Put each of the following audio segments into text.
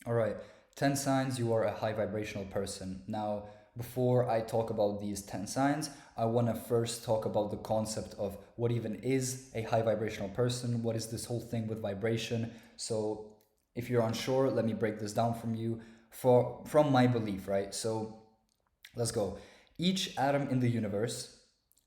All right, 10 signs you are a high vibrational person. Now, before I talk about these 10 signs, I want to first talk about the concept of what even is a high vibrational person. What is this whole thing with vibration? So, if you're unsure, let me break this down from my belief, right? So, let's go. Each atom in the universe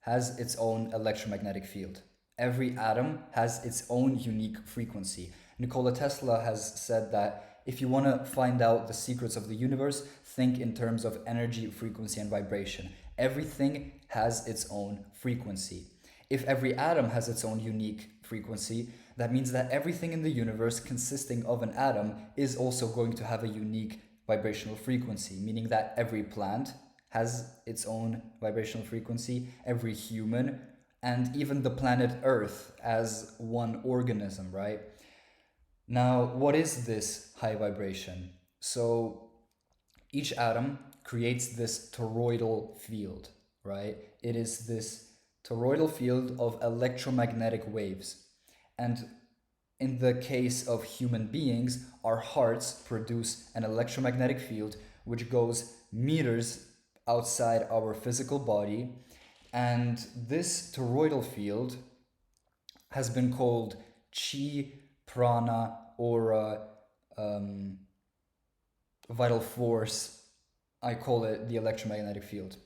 has its own electromagnetic field. Every atom has its own unique frequency. Nikola Tesla has said that if you want to find out the secrets of the universe, think in terms of energy, frequency, and vibration. Everything has its own frequency. If every atom has its own unique frequency, that means that everything in the universe consisting of an atom is also going to have a unique vibrational frequency, meaning that every plant has its own vibrational frequency, every human, and even the planet Earth as one organism, right? Now, what is this high vibration? So, each atom creates this toroidal field, right? It is this toroidal field of electromagnetic waves. And in the case of human beings, our hearts produce an electromagnetic field which goes meters outside our physical body. And this toroidal field has been called chi, prana, aura, um, vital force. I call it the electromagnetic field.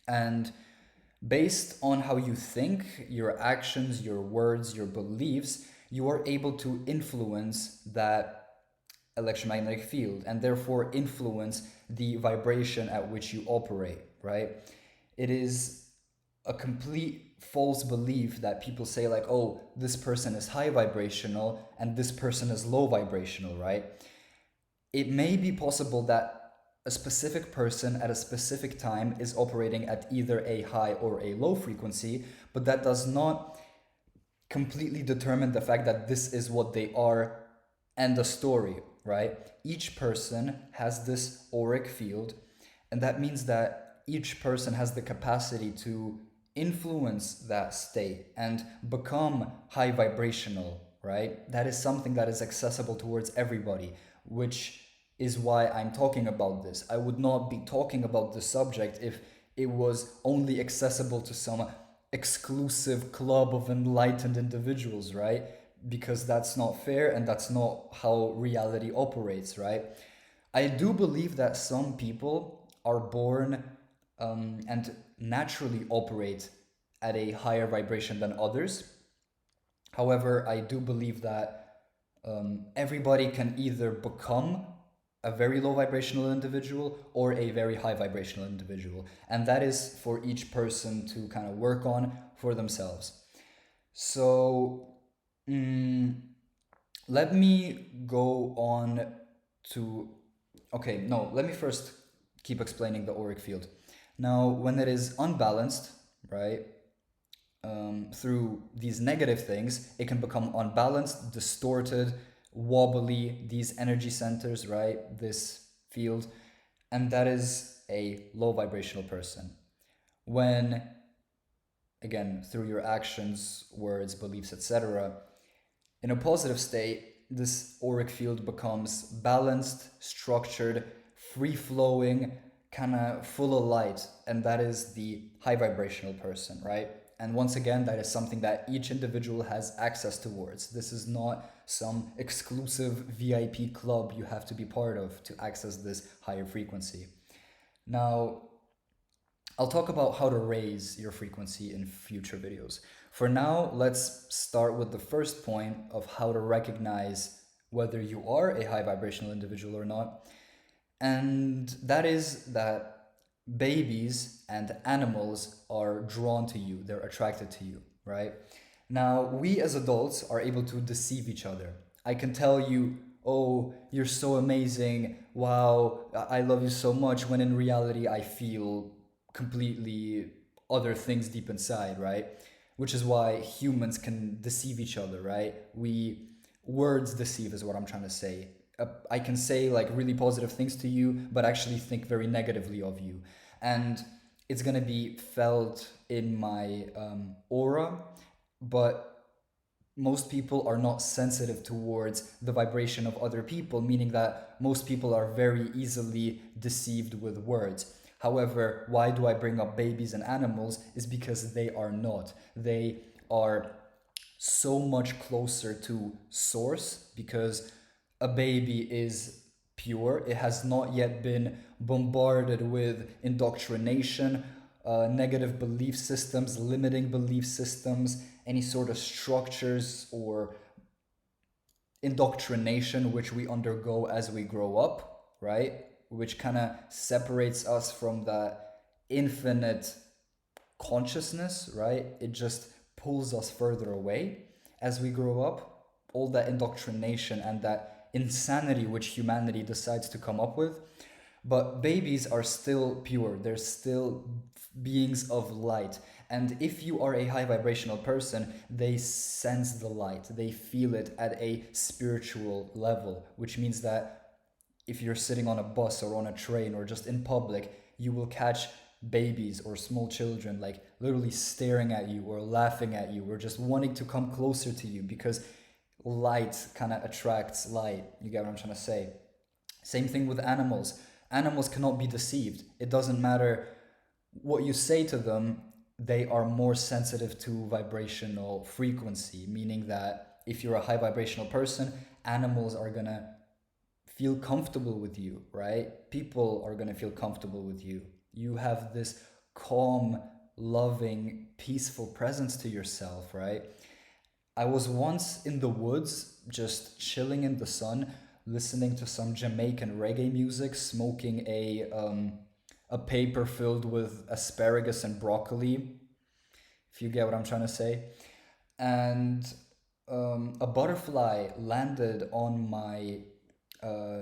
And based on how you think, your actions, your words, your beliefs, you are able to influence that electromagnetic field and therefore influence the vibration at which you operate, right? It is a complete false belief that people say, like, oh, this person is high vibrational and this person is low vibrational, right? It may be possible that a specific person at a specific time is operating at either a high or a low frequency, but that does not completely determine the fact that this is what they are and the story, right? Each person has this auric field, and that means that each person has the capacity to influence that state and become high vibrational, right? That is something that is accessible towards everybody, which is why I'm talking about this. I would not be talking about the subject if it was only accessible to some exclusive club of enlightened individuals, right? Because that's not fair and that's not how reality operates, right? I do believe that some people are born and naturally operate at a higher vibration than others. However, I do believe that everybody can either become a very low vibrational individual or a very high vibrational individual. And that is for each person to kind of work on for themselves. So, mm, let me go on to. Okay, no, let me first keep explaining the auric field. Now, when it is unbalanced, right, through these negative things, it can become unbalanced, distorted, wobbly, these energy centers, right, this field, and that is a low vibrational person. When, again, through your actions, words, beliefs, etc., in a positive state, this auric field becomes balanced, structured, free flowing, kind of full of light, and that is the high vibrational person, right? And once again, that is something that each individual has access towards. This is not some exclusive VIP club you have to be part of to access this higher frequency. Now, I'll talk about how to raise your frequency in future videos. For now, let's start with the first point of how to recognize whether you are a high vibrational individual or not. And that is that babies and animals are drawn to you, they're attracted to you, right? Now, we as adults are able to deceive each other. I can tell you, oh, you're so amazing, wow, I love you so much, when in reality I feel completely other things deep inside, right? Which is why humans can deceive each other, right? Words deceive is what I'm trying to say. I can say like really positive things to you, but actually think very negatively of you. And it's gonna be felt in my aura, but most people are not sensitive towards the vibration of other people, meaning that most people are very easily deceived with words. However, why do I bring up babies and animals? Is because they are not. They are so much closer to source, because a baby is pure. It has not yet been bombarded with indoctrination, negative belief systems, limiting belief systems, any sort of structures or indoctrination which we undergo as we grow up, right? Which kind of separates us from that infinite consciousness, right? It just pulls us further away as we grow up. All that indoctrination and that insanity which humanity decides to come up with. But babies are still pure, they're still beings of light. And if you are a high vibrational person, they sense the light, they feel it at a spiritual level, which means that if you're sitting on a bus or on a train or just in public, you will catch babies or small children like literally staring at you or laughing at you or just wanting to come closer to you, because light kind of attracts light. You get what I'm trying to say? Same thing with animals. Animals cannot be deceived. It doesn't matter what you say to them, they are more sensitive to vibrational frequency, meaning that if you're a high vibrational person, animals are gonna feel comfortable with you, right? People are gonna feel comfortable with you. You have this calm, loving, peaceful presence to yourself, right? I was once in the woods, just chilling in the sun, listening to some Jamaican reggae music, smoking a paper filled with asparagus and broccoli, if you get what I'm trying to say. And a butterfly landed on my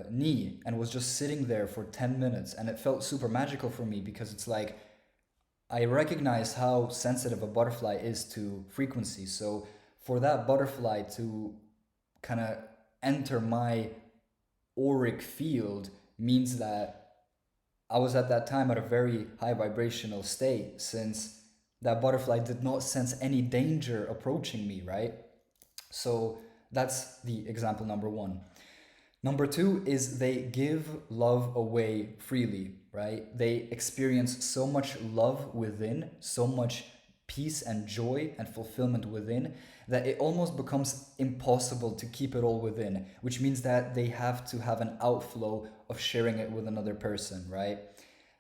knee and was just sitting there for 10 minutes. And it felt super magical for me, because it's like I recognize how sensitive a butterfly is to frequency. So for that butterfly to kind of enter my auric field means that I was at that time at a very high vibrational state, since that butterfly did not sense any danger approaching me, right? So that's the example number one. Number two is they give love away freely, right? They experience so much love within, so much peace and joy and fulfillment within, that it almost becomes impossible to keep it all within, which means that they have to have an outflow of sharing it with another person, right?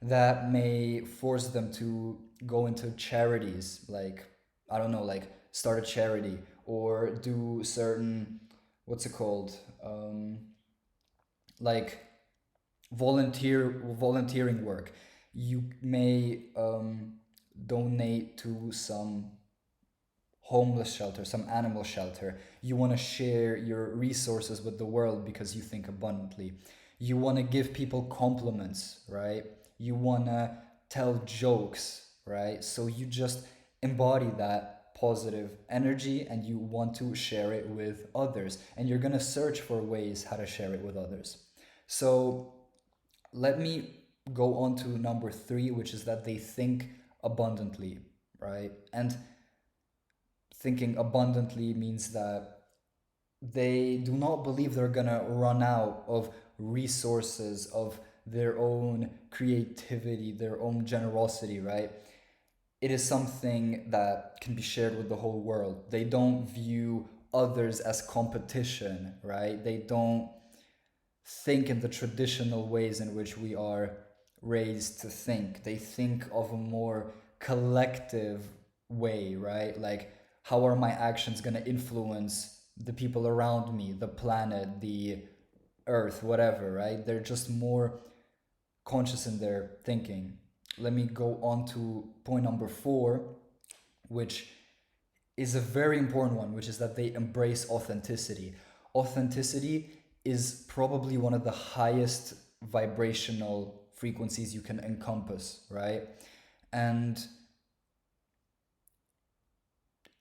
That may force them to go into charities, like, I don't know, like start a charity or do certain, what's it called? Like volunteering work. You may donate to some homeless shelter, some animal shelter. You want to share your resources with the world because you think abundantly. You want to give people compliments, right? You want to tell jokes, right? So you just embody that positive energy and you want to share it with others. And you're going to search for ways how to share it with others. So let me go on to number three, which is that they think abundantly, right? And thinking abundantly means that they do not believe they're gonna run out of resources, of their own creativity, their own generosity, right? It is something that can be shared with the whole world. They don't view others as competition, right? They don't think in the traditional ways in which we are raised to think. They think of a more collective way, right? Like, how are my actions going to influence the people around me, the planet, the earth, whatever, right? They're just more conscious in their thinking. Let me go on to point number four, which is a very important one, which is that they embrace authenticity. Authenticity is probably one of the highest vibrational frequencies you can encompass, right? And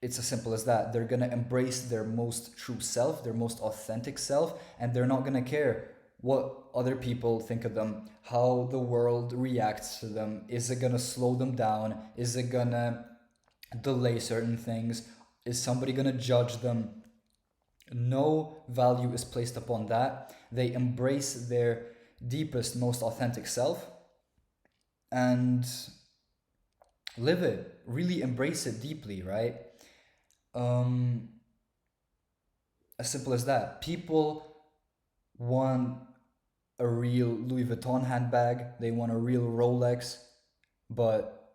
it's as simple as that. They're gonna embrace their most true self, their most authentic self, and they're not gonna care what other people think of them, how the world reacts to them. Is it gonna slow them down? Is it gonna delay certain things? Is somebody gonna judge them? No value is placed upon that. They embrace their deepest, most authentic self and live it. Really embrace it deeply, right? Um, as simple as that. People want a real Louis Vuitton handbag, they want a real Rolex, but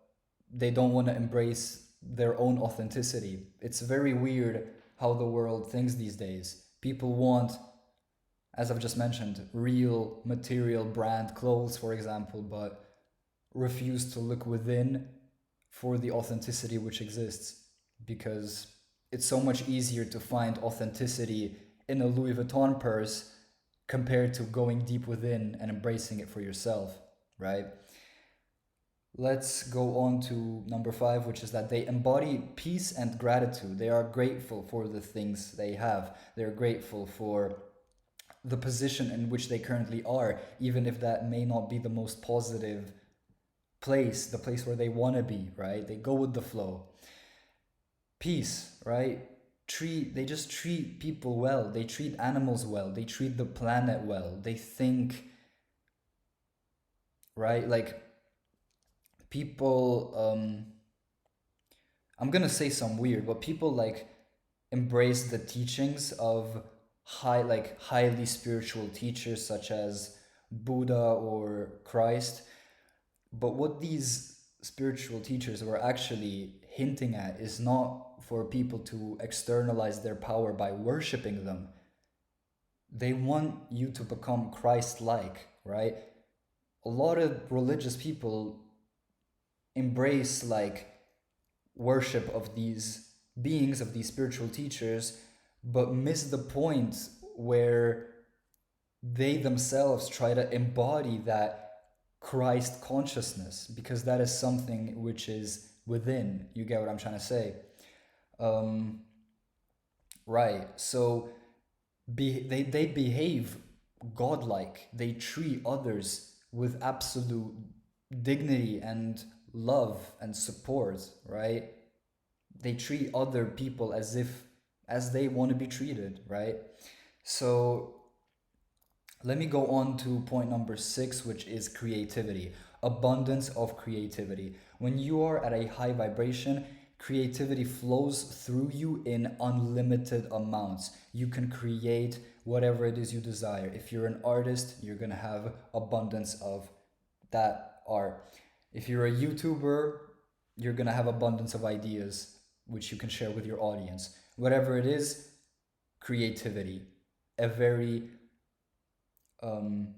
they don't want to embrace their own authenticity. It's very weird how the world thinks these days. People want, as I've just mentioned, real material brand clothes, for example, but refuse to look within for the authenticity which exists because it's so much easier to find authenticity in a Louis Vuitton purse compared to going deep within and embracing it for yourself, right? Let's go on to number 5, which is that they embody peace and gratitude. They are grateful for the things they have. They're grateful for the position in which they currently are, even if that may not be the most positive place, the place where they want to be, right? They go with the flow. Peace, right? They just treat people well. They treat animals well. They treat the planet well. They think, right? Like people I'm gonna say some weird, but people like embrace the teachings of highly spiritual teachers such as Buddha or Christ. But what these spiritual teachers were actually hinting at is not for people to externalize their power by worshiping them. They want you to become Christ like, right? A lot of religious people embrace like worship of these beings, of these spiritual teachers, but miss the point where they themselves try to embody that Christ consciousness, because that is something which is within. You get what I'm trying to say? Um, right. So they behave godlike. They treat others with absolute dignity and love and support, right? They treat other people as they want to be treated, right? So let me go on to point number 6, which is creativity. Abundance of creativity. When you are at a high vibration, creativity flows through you in unlimited amounts. You can create whatever it is you desire. If you're an artist, you're going to have abundance of that art. If you're a YouTuber, you're going to have abundance of ideas which you can share with your audience. Whatever it is, creativity. A very um,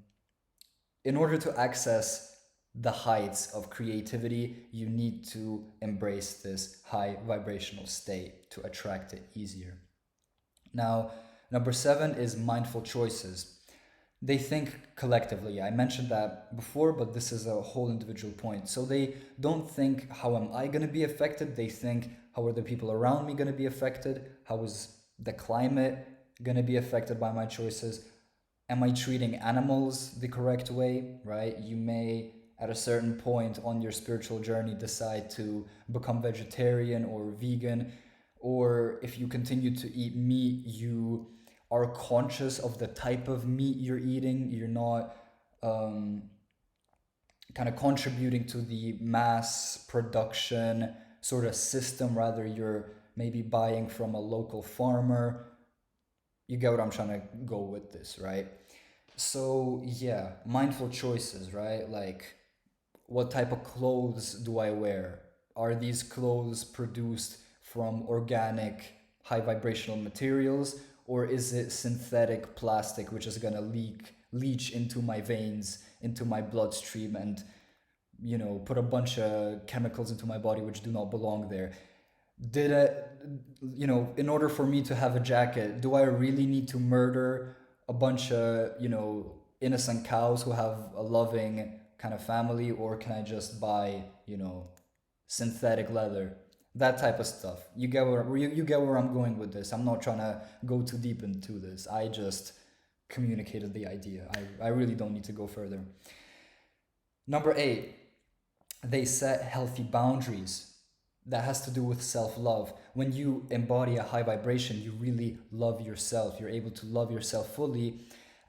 in order to access the heights of creativity, you need to embrace this high vibrational state to attract it easier. Now, number 7 is mindful choices. They think collectively. I mentioned that before, but this is a whole individual point. So they don't think, how am I going to be affected? They think, how are the people around me going to be affected? How is the climate going to be affected by my choices? Am I treating animals the correct way, right? You may, at a certain point on your spiritual journey, decide to become vegetarian or vegan, or if you continue to eat meat, you are conscious of the type of meat you're eating. You're not kind of contributing to the mass production sort of system. Rather, you're maybe buying from a local farmer. You get what I'm trying to go with this, right? So, yeah, mindful choices, right? Like, what type of clothes do I wear? Are these clothes produced from organic, high vibrational materials, or is it synthetic plastic which is gonna leach into my veins, into my bloodstream, and put a bunch of chemicals into my body which do not belong there? Did I, in order for me to have a jacket, do I really need to murder a bunch of, innocent cows who have a loving kind of family, or can I just buy, synthetic leather? That type of stuff. You get where I'm going with this. I'm not trying to go too deep into this. I just communicated the idea. I really don't need to go further. Number 8, they set healthy boundaries. that has to do with self-love. When you embody a high vibration, you really love yourself. You're able to love yourself fully.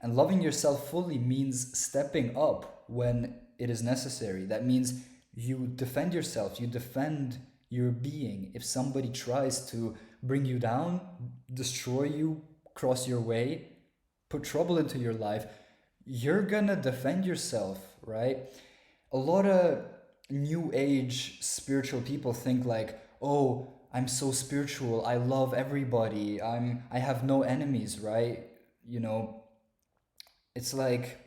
And loving yourself fully means stepping up when it is necessary. That means you defend yourself, you defend your being. If somebody tries to bring you down, destroy you, cross your way, put trouble into your life, you're gonna defend yourself, right? A lot of new age spiritual people think like, oh, I'm so spiritual, I love everybody, I have no enemies, right? You know, it's like,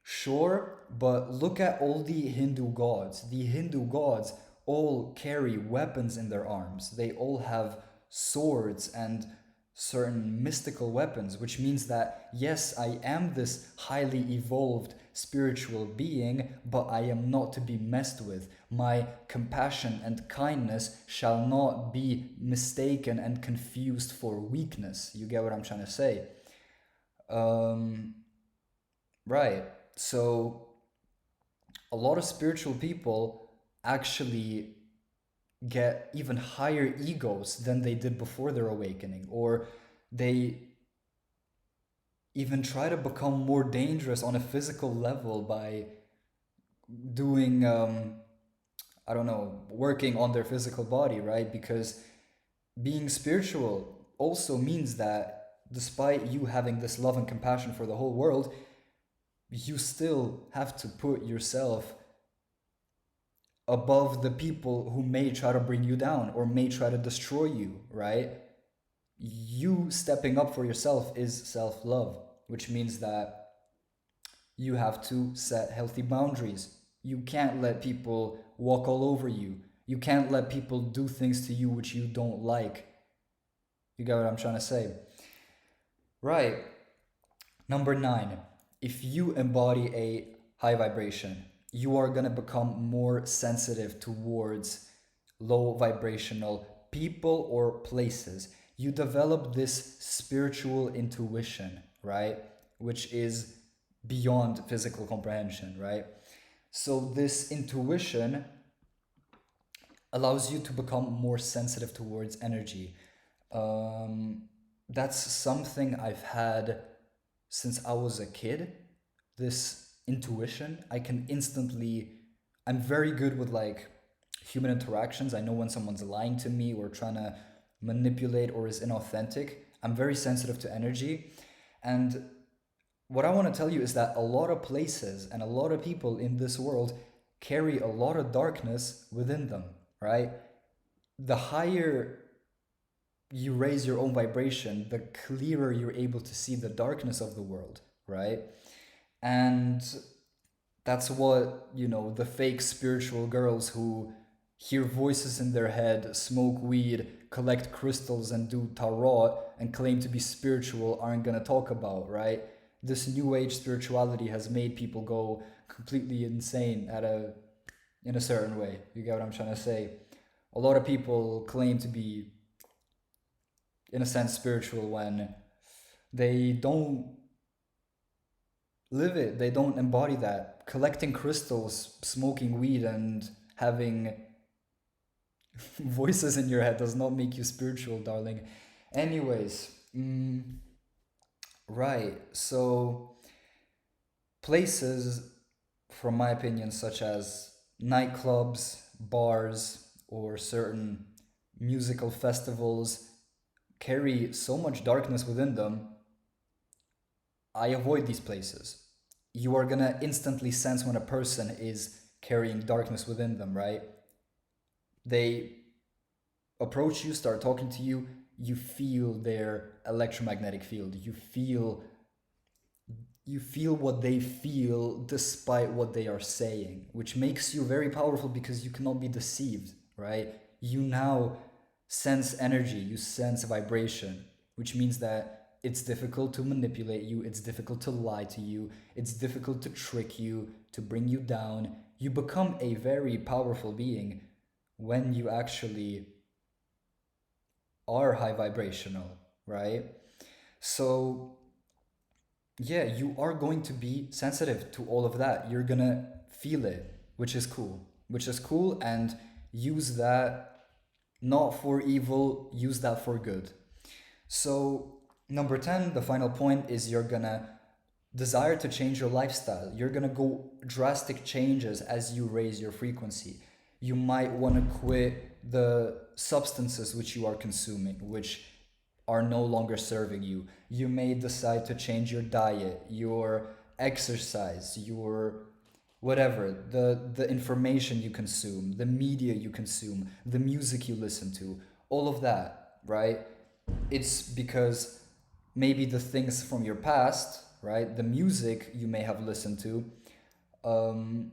sure, but look at all the Hindu gods. The Hindu gods all carry weapons in their arms. They all have swords and certain mystical weapons, which means that yes, I am this highly evolved spiritual being, but I am not to be messed with. My compassion and kindness shall not be mistaken and confused for weakness. You get what I'm trying to say? Um, right. So a lot of spiritual people actually get even higher egos than they did before their awakening, or they even try to become more dangerous on a physical level by doing I don't know, working on their physical body, right? Because being spiritual also means that despite you having this love and compassion for the whole world, you still have to put yourself above the people who may try to bring you down or may try to destroy you, right? You stepping up for yourself is self love, which means that you have to set healthy boundaries. You can't let people walk all over you. You can't let people do things to you which you don't like. You get what I'm trying to say? Right. Number nine, if you embody a high vibration, you are going to become more sensitive towards low vibrational people or places. You develop this spiritual intuition, right? Which is beyond physical comprehension, right? So, this intuition allows you to become more sensitive towards energy. Um, that's something I've had since I was a kid. This intuition, I can instantly, I'm very good with like human interactions. I know when someone's lying to me or trying to manipulate or is inauthentic. I'm very sensitive to energy. And what I want to tell you is that a lot of places and a lot of people in this world carry a lot of darkness within them, right? The higher you raise your own vibration, the clearer you're able to see the darkness of the world, right? And that's what, you know, the fake spiritual girls who hear voices in their head, smoke weed, collect crystals, and do tarot and claim to be spiritual aren't gonna talk about, right? This new age spirituality has made people go completely insane in a certain way. You get what I'm trying to say? A lot of people claim to be, in a sense, spiritual when they don't live it, they don't embody that. Collecting crystals, smoking weed, and having voices in your head does not make you spiritual, darling. Anyways, right. So, places, from my opinion, such as nightclubs, bars, or certain musical festivals, carry so much darkness within them. I avoid these places. You are gonna instantly sense when a person is carrying darkness within them, right? They approach you, start talking to you, you feel their electromagnetic field. You feel what they feel despite what they are saying, which makes you very powerful because you cannot be deceived, right? You now sense energy, you sense vibration, which means that it's difficult to manipulate you, it's difficult to lie to you, it's difficult to trick you, to bring you down. You become a very powerful being when you actually are high vibrational, right? So, yeah, you are going to be sensitive to all of that. You're gonna feel it, which is cool. Which is cool, and use that not for evil, use that for good. So, number 10, the final point is you're gonna desire to change your lifestyle. You're gonna go drastic changes as you raise your frequency. You might want to quit the substances which you are consuming, which are no longer serving you. You may decide to change your diet, your exercise, your whatever, the information you consume, the media you consume, the music you listen to, all of that, right? It's because maybe the things from your past, right, the music you may have listened to, um,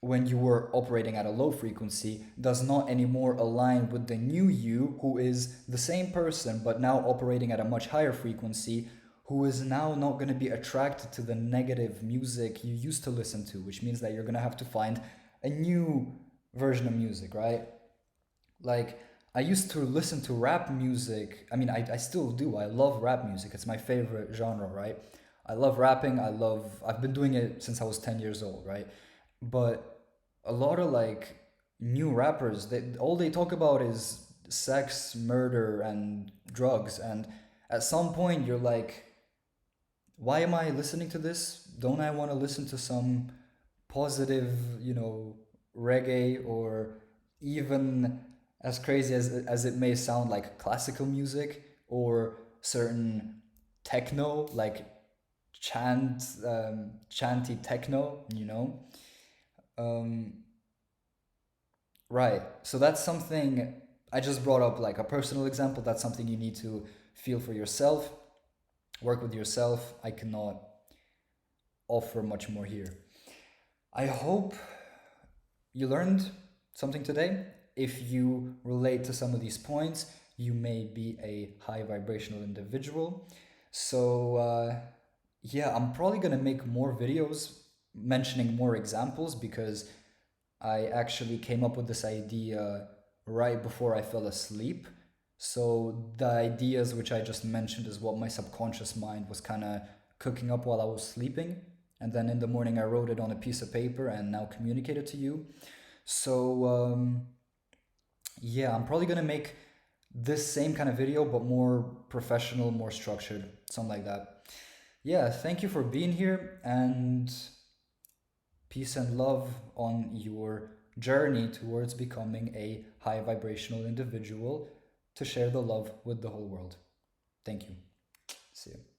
when you were operating at a low frequency does not anymore align with the new you, who is the same person but now operating at a much higher frequency, who is now not going to be attracted to the negative music you used to listen to, which means that you're going to have to find a new version of music, right? Like, I used to listen to rap music. I mean, I still do. I love rap music. It's my favorite genre, right? I love rapping. I've been doing it since I was 10 years old, right? But a lot of like new rappers, all they talk about is sex, murder, and drugs. And at some point, you're like, why am I listening to this? Don't I want to listen to some positive, reggae, or even, as crazy as it may sound, like classical music or certain techno, like chanty techno, Um, right. So that's something I just brought up, like a personal example. That's something you need to feel for yourself, work with yourself. I cannot offer much more here. I hope you learned something today. If you relate to some of these points, you may be a high vibrational individual. So, yeah, I'm probably going to make more videos mentioning more examples, because I actually came up with this idea right before I fell asleep. So the ideas which I just mentioned is what my subconscious mind was kind of cooking up while I was sleeping. And then in the morning, I wrote it on a piece of paper and now communicated to you. So, yeah, I'm probably going to make this same kind of video, but more professional, more structured, something like that. Yeah, thank you for being here, and peace and love on your journey towards becoming a high vibrational individual to share the love with the whole world. Thank you. See you.